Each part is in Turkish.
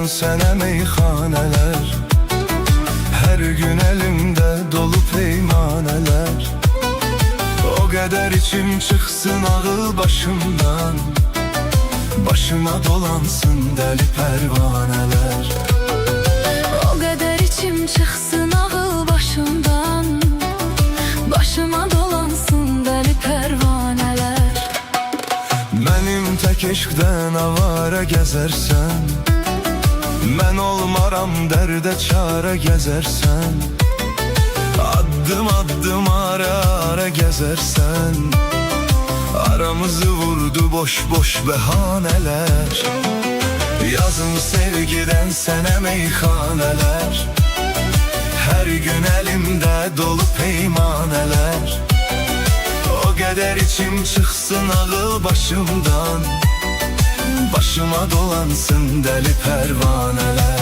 sevgiden sənə meyxanələr, her gün elimde dolu peymanələr. O kadar içim çıksın ağıl başımdan, başıma dolansın deli pervaneler. O kadar içim çıksın ağıl başımdan, başıma dolansın deli pervaneler. Benim tek eşkdən avara gezersen, mən olmaram dərdə çare gezersen. Addım addım ara ara gezersen, aramızı vurdu boş boş behaneler. Yazın sevgiden sənə meyxaneler, her gün elimde dolu peymaneler. O kadar içim çıksın ağıl başımdan, başıma dolansın deli pervaneler.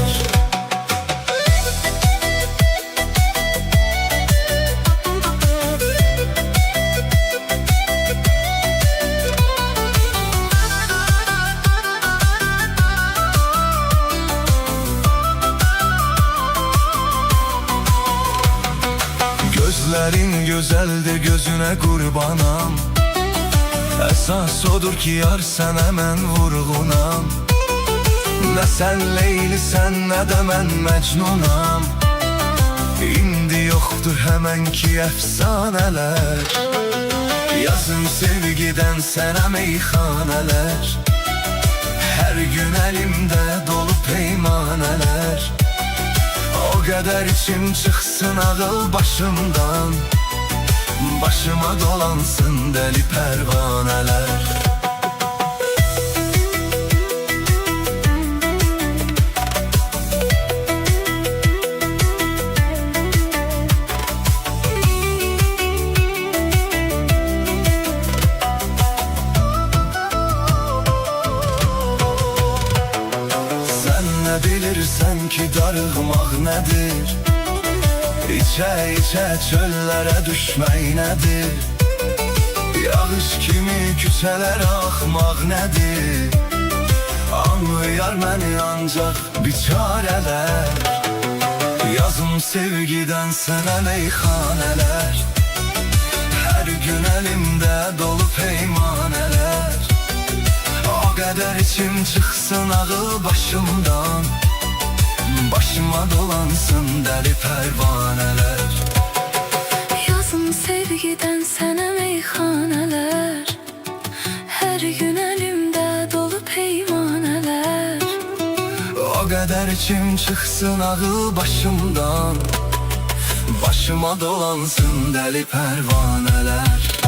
Gözlerin güzeldir, gözüne kurbanam. Esas odur ki yar sen hemen vurgunam. Ne sen Leylisən, ne de mən Mecnunam. İndi yoktur hemen ki efsaneler. Yazın sevgiden sənə meyxaneler, her gün elimde dolu peymaneler. O kadar içim çıksın ağıl başımdan, başıma dolansın deli pervaneler. Sen ne bilirsen ki darılmak nedir? İçe içe çöllere düşmek nedir? Yağış kimi küçelere akmak nedir? Anlayar beni ancak bir çareler. Yazım sevgiden sənə meyxaneler, her gün elimde dolu peymaneler. O kadar içim çıksın ağıl başımdan, başıma dolansın deli pervaneler. Yazın sevgiden sənə meyxaneler, her gün elimde dolu peymaneler. O kadar içim çıksın ağıl başımdan, başıma dolansın deli pervaneler.